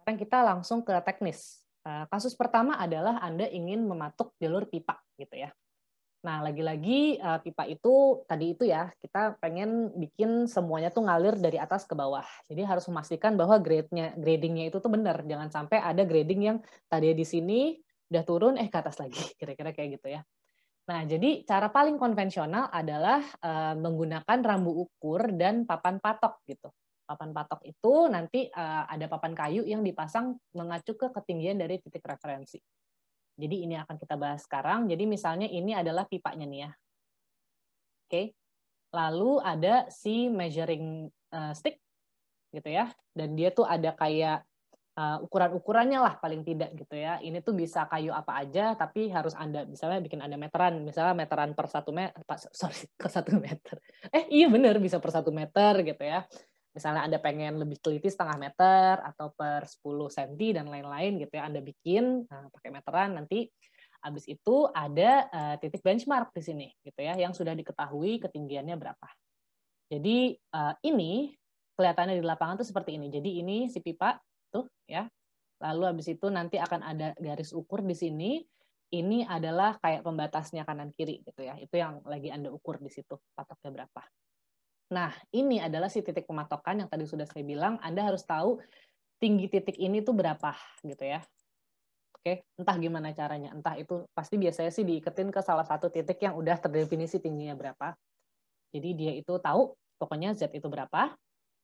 Sekarang kita langsung ke teknis. Kasus pertama adalah Anda ingin mematuk jalur pipa, gitu ya. Nah, lagi-lagi pipa itu tadi itu ya, kita pengen bikin semuanya tuh ngalir dari atas ke bawah. Jadi harus memastikan bahwa gradingnya itu tuh benar. Jangan sampai ada grading yang tadi di sini udah turun, ke atas lagi, kira-kira kayak gitu ya. Nah, jadi cara paling konvensional adalah menggunakan rambu ukur dan papan patok gitu. Papan patok itu nanti ada papan kayu yang dipasang mengacu ke ketinggian dari titik referensi. Jadi ini akan kita bahas sekarang. Jadi misalnya ini adalah pipanya nih ya. Oke. Lalu ada si measuring stick gitu ya. Dan dia tuh ada kayak ukuran-ukurannya lah paling tidak gitu ya. Ini tuh bisa kayu apa aja, tapi harus Anda misalnya bikin Anda meteran, misalnya meteran per 1 meter, sorry, per 1 meter. Iya benar bisa per 1 meter gitu ya. Misalnya Anda pengen lebih teliti 0,5 meter atau per 10 cm dan lain-lain gitu ya. Anda bikin pakai meteran, nanti habis itu ada titik benchmark di sini gitu ya, yang sudah diketahui ketinggiannya berapa. Jadi ini kelihatannya di lapangan tuh seperti ini. Jadi ini si pipa tuh ya. Lalu habis itu nanti akan ada garis ukur di sini. Ini adalah kayak pembatasnya kanan kiri gitu ya. Itu yang lagi Anda ukur di situ, patoknya berapa. Nah, ini adalah si titik pematokan yang tadi sudah saya bilang. Anda harus tahu tinggi titik ini tuh berapa gitu ya. Oke, entah gimana caranya. Entah itu pasti biasanya sih diiketin ke salah satu titik yang udah terdefinisi tingginya berapa. Jadi dia itu tahu pokoknya Z itu berapa.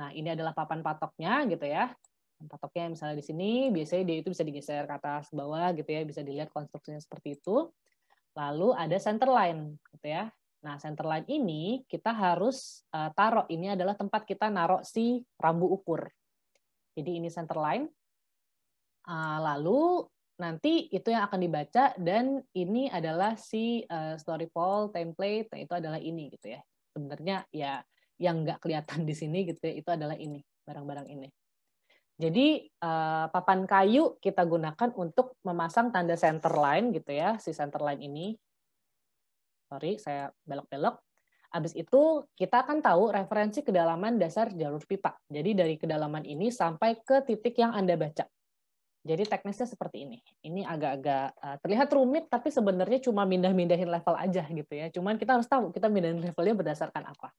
Nah, ini adalah papan patoknya gitu ya. Patoknya misalnya di sini, biasanya dia itu bisa digeser ke atas ke bawah gitu ya, bisa dilihat konstruksinya seperti itu. Lalu ada center line gitu ya. Nah, center line ini kita harus taruh, ini adalah tempat kita naruh si rambu ukur. Jadi ini center line. Lalu nanti itu yang akan dibaca, dan ini adalah si storyfall template, nah itu adalah ini gitu ya. Sebenarnya ya yang nggak kelihatan di sini gitu ya, itu adalah ini, barang-barang ini. Jadi papan kayu kita gunakan untuk memasang tanda center line gitu ya, si center line ini. Sorry, saya belok-belok. Habis itu kita akan tahu referensi kedalaman dasar jalur pipa. Jadi dari kedalaman ini sampai ke titik yang Anda baca. Jadi teknisnya seperti ini. Ini agak-agak terlihat rumit, tapi sebenarnya cuma mindah-mindahin level aja gitu ya. Cuman kita harus tahu kita mindahin levelnya berdasarkan apa.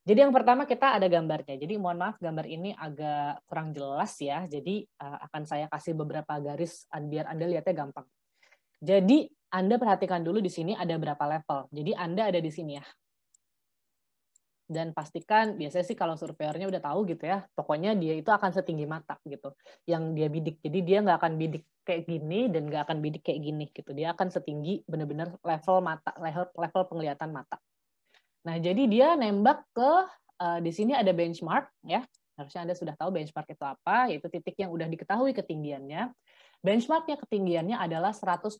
Jadi yang pertama kita ada gambarnya. Jadi mohon maaf gambar ini agak kurang jelas ya. Jadi akan saya kasih beberapa garis biar Anda lihatnya gampang. Jadi Anda perhatikan dulu di sini ada berapa level. Jadi Anda ada di sini ya. Dan pastikan, biasanya sih kalau surveyornya udah tahu gitu ya, pokoknya dia itu akan setinggi mata gitu, yang dia bidik. Jadi dia nggak akan bidik kayak gini dan nggak akan bidik kayak gini gitu. Dia akan setinggi benar-benar level mata, level penglihatan mata. Nah, jadi dia nembak ke di sini ada benchmark ya. Harusnya Anda sudah tahu benchmark itu apa, yaitu titik yang udah diketahui ketinggiannya. Benchmarknya ketinggiannya adalah 100,65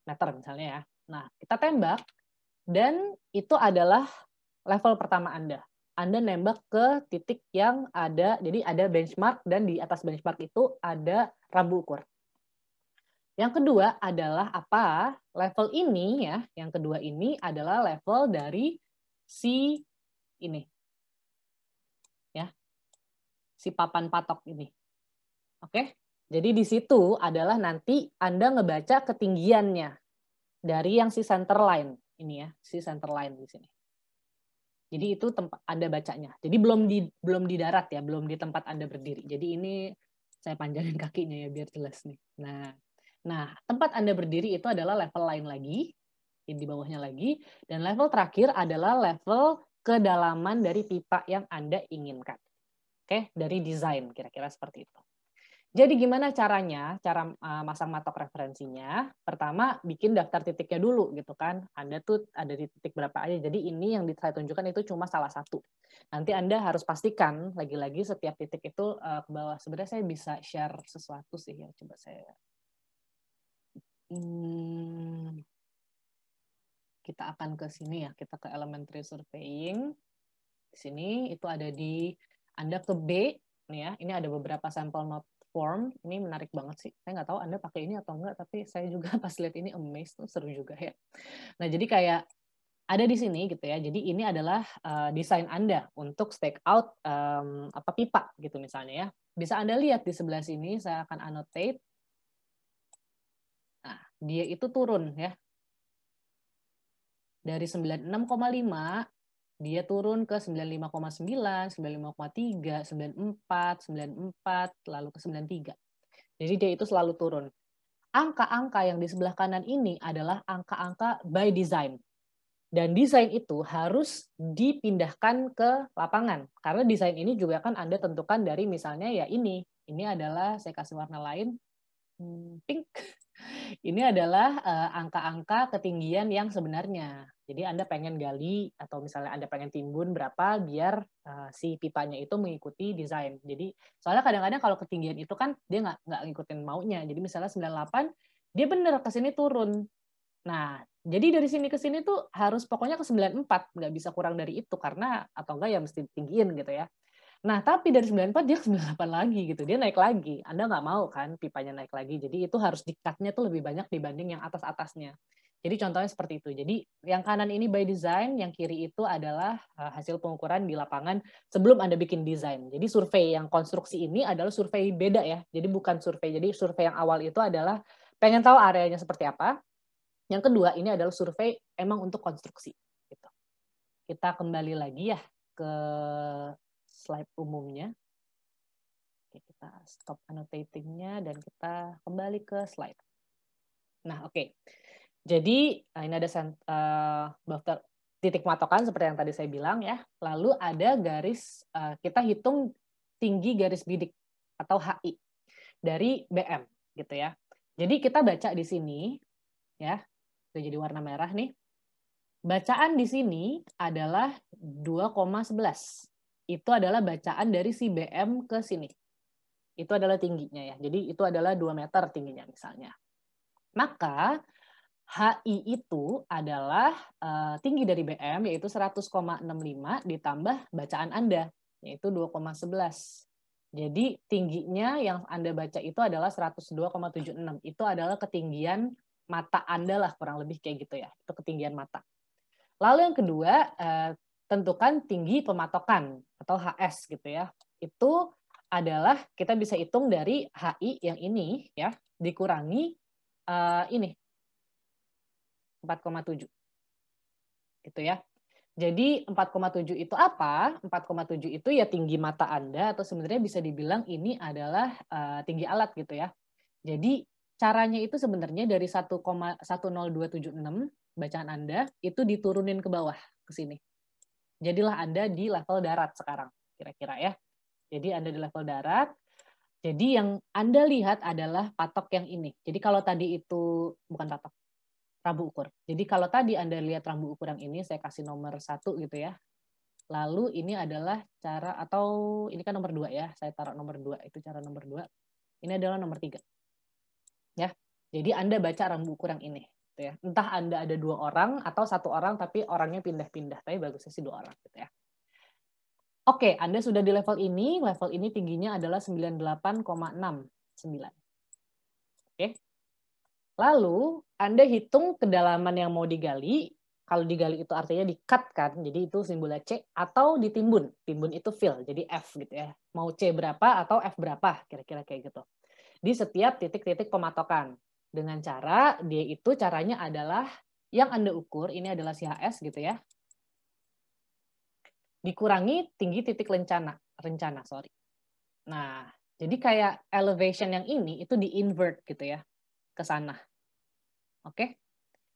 meter misalnya ya. Nah, kita tembak dan itu adalah level pertama Anda. Anda nembak ke titik yang ada, jadi ada benchmark dan di atas benchmark itu ada rambu ukur. Yang kedua adalah apa? Level ini ya, yang kedua ini adalah level dari si ini. Ya. Si papan patok ini. Oke? Jadi di situ adalah nanti Anda ngebaca ketinggiannya dari yang si center line ini ya, si center line di sini. Jadi itu tempat Anda bacanya. Jadi belum di darat ya, belum di tempat Anda berdiri. Jadi ini saya panjangin kakinya ya biar jelas nih. Nah, tempat Anda berdiri itu adalah level lain lagi, di bawahnya lagi, dan level terakhir adalah level kedalaman dari pipa yang Anda inginkan. Oke, dari desain kira-kira seperti itu. Jadi gimana caranya, cara masang matok referensinya? Pertama, bikin daftar titiknya dulu gitu kan. Anda tuh ada di titik berapa aja. Jadi ini yang saya tunjukkan itu cuma salah satu. Nanti Anda harus pastikan, lagi-lagi setiap titik itu ke bawah. Sebenarnya saya bisa share sesuatu sih ya. Coba saya... kita akan ke sini ya. Kita ke elementary surveying. Di sini itu ada di... Anda ke B, nih ya. Ini ada beberapa sampel note form. Ini menarik banget sih. Saya nggak tahu Anda pakai ini atau enggak, tapi saya juga pas lihat ini amazed tuh, seru juga ya. Nah, jadi kayak ada di sini gitu ya. Jadi ini adalah desain Anda untuk stake out pipa gitu misalnya ya. Bisa Anda lihat di sebelah sini, saya akan annotate. Nah, dia itu turun ya. Dari 96,5 dia turun ke 95,9, 95,3, 94, 94, lalu ke 93. Jadi dia itu selalu turun. Angka-angka yang di sebelah kanan ini adalah angka-angka by design. Dan desain itu harus dipindahkan ke lapangan. Karena desain ini juga kan Anda tentukan dari misalnya ya ini. Ini adalah, saya kasih warna lain, pink. Ini adalah angka-angka ketinggian yang sebenarnya. Jadi Anda pengen gali atau misalnya Anda pengen timbun berapa biar si pipanya itu mengikuti desain. Jadi soalnya kadang-kadang kalau ketinggian itu kan dia nggak ngikutin maunya. Jadi misalnya 98, dia bener ke sini turun. Nah, jadi dari sini ke sini tuh harus pokoknya ke 94, nggak bisa kurang dari itu karena atau enggak ya mesti tinggiin gitu ya. Nah, tapi dari 94 dia ke 98 lagi gitu, dia naik lagi. Anda nggak mau kan pipanya naik lagi, jadi itu harus di-cut-nya tuh lebih banyak dibanding yang atas-atasnya. Jadi contohnya seperti itu. Jadi yang kanan ini by design, yang kiri itu adalah hasil pengukuran di lapangan sebelum Anda bikin desain. Jadi survei yang konstruksi ini adalah survei beda ya, jadi bukan survei. Jadi survei yang awal itu adalah pengen tahu areanya seperti apa. Yang kedua ini adalah survei emang untuk konstruksi. Gitu. Kita kembali lagi ya ke slide umumnya. Oke, kita stop annotating-nya dan kita kembali ke slide. Nah, oke. Jadi ini ada daftar titik pematokan seperti yang tadi saya bilang ya. Lalu ada garis, kita hitung tinggi garis bidik atau HI dari BM gitu ya. Jadi kita baca di sini ya, udah jadi warna merah nih. Bacaan di sini adalah 2,11. Itu adalah bacaan dari si BM ke sini. Itu adalah tingginya ya. Jadi itu adalah 2 meter tingginya misalnya. Maka HI itu adalah tinggi dari BM yaitu 100,65 ditambah bacaan Anda yaitu 2,11. Jadi tingginya yang Anda baca itu adalah 102,76. Itu adalah ketinggian mata Anda lah kurang lebih kayak gitu ya. Itu ketinggian mata. Lalu yang kedua, tentukan tinggi pematokan atau HS gitu ya. Itu adalah kita bisa hitung dari HI yang ini ya dikurangi ini 4,7 gitu ya. Jadi 4,7 itu apa? 4,7 itu ya tinggi mata Anda atau sebenarnya bisa dibilang ini adalah tinggi alat gitu ya. Jadi caranya itu sebenarnya dari 1,10276 bacaan Anda itu diturunin ke bawah ke sini. Jadilah Anda di level darat sekarang kira-kira ya. Jadi Anda di level darat. Jadi yang Anda lihat adalah patok yang ini. Jadi kalau tadi itu bukan patok, rambu ukur. Jadi kalau tadi Anda lihat rambu ukur yang ini, saya kasih nomor 1 gitu ya. Lalu ini adalah cara, atau ini kan nomor 2 ya, saya taruh nomor 2, itu cara nomor 2. Ini adalah nomor 3. Ya, jadi Anda baca rambu ukur yang ini. Gitu ya. Entah Anda ada 2 orang atau 1 orang, tapi orangnya pindah-pindah. Tapi bagusnya sih 2 orang. Gitu ya. Oke, Anda sudah di level ini tingginya adalah 98,69. Oke. Lalu, Anda hitung kedalaman yang mau digali. Kalau digali itu artinya di-cut kan, jadi itu simbolnya C, atau ditimbun. Timbun itu fill, jadi F gitu ya. Mau C berapa atau F berapa, kira-kira kayak gitu. Di setiap titik-titik pematokan. Dengan cara, dia itu caranya adalah, yang Anda ukur, ini adalah si HS gitu ya, dikurangi tinggi titik rencana. Nah, jadi kayak elevation yang ini, itu di-invert gitu ya, ke sana. Oke,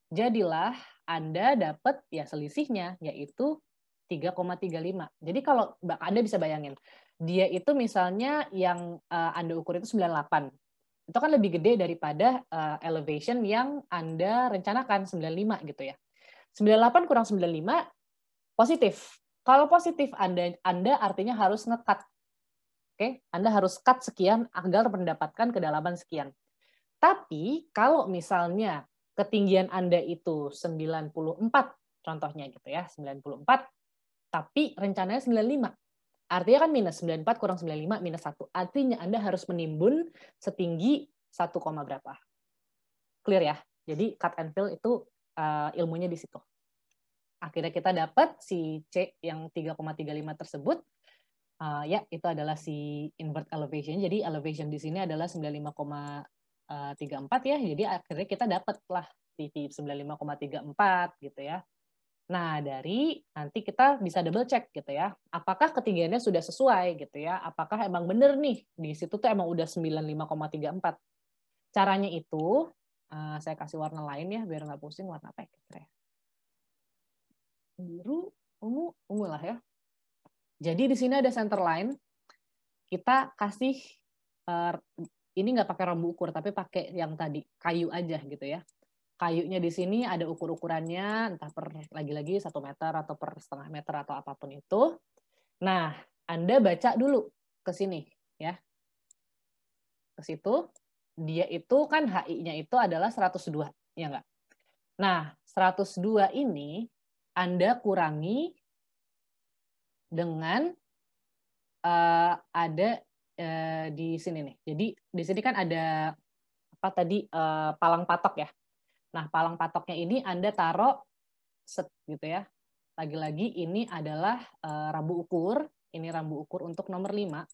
jadilah Anda dapat ya selisihnya, yaitu 3,35. Jadi kalau Anda bisa bayangin, dia itu misalnya yang Anda ukur itu 98. Itu kan lebih gede daripada elevation yang Anda rencanakan 95 gitu ya. 98 kurang 95 positif. Kalau positif Anda artinya harus nge-cut. Oke, Anda harus cut sekian agar mendapatkan kedalaman sekian. Tapi kalau misalnya ketinggian Anda itu 94 contohnya gitu ya, 94, tapi rencananya 95. Artinya kan minus 94 kurang 95 minus 1. Artinya Anda harus menimbun setinggi 1, berapa. Clear ya? Jadi cut and fill itu ilmunya di situ. Akhirnya kita dapat si C yang 3,35 tersebut, ya itu adalah si invert elevation. Jadi elevation di sini adalah 95,34 ya. Jadi akhirnya kita dapatlah si 95,34 gitu ya. Nah, dari nanti kita bisa double check gitu ya. Apakah ketinggiannya sudah sesuai gitu ya. Apakah emang bener nih di situ tuh emang udah 95,34. Caranya itu saya kasih warna lain ya biar nggak pusing. Warna apa ya kira-kira? Biru, ungu lah ya. Jadi di sini ada center line. Kita kasih ini nggak pakai rambu ukur tapi pakai yang tadi kayu aja gitu ya. Kayunya di sini ada ukur-ukurannya, entah per lagi-lagi 1 meter atau per setengah meter atau apapun itu. Nah, Anda baca dulu ke sini ya. Ke situ, dia itu kan HI-nya itu adalah 102, ya nggak? Nah, 102 ini Anda kurangi dengan ada di sini nih. Jadi di sini kan ada apa tadi palang patok ya. Nah, palang patoknya ini Anda taruh set gitu ya. Lagi-lagi ini adalah rambu ukur. Ini rambu ukur untuk nomor 5.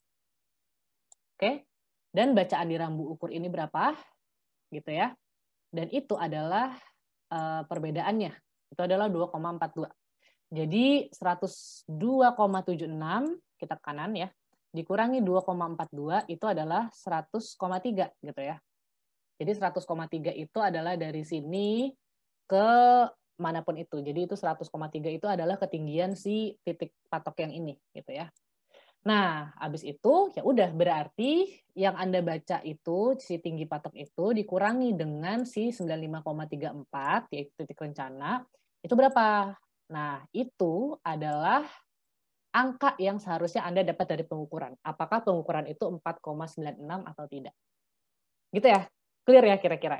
Oke. Dan bacaan di rambu ukur ini berapa? Gitu ya. Dan itu adalah perbedaannya. Itu adalah 2,42. Jadi 102,76 kita ke kanan ya. Dikurangi 2,42 itu adalah 100,3 gitu ya. Jadi 100,3 itu adalah dari sini ke manapun itu. Jadi itu 100,3 itu adalah ketinggian si titik patok yang ini gitu ya. Nah, habis itu ya udah berarti yang Anda baca itu si tinggi patok itu dikurangi dengan si 95,34 yaitu titik rencana. Itu berapa? Nah, itu adalah angka yang seharusnya Anda dapat dari pengukuran. Apakah pengukuran itu 4,96 atau tidak? Gitu ya? Clear ya kira-kira?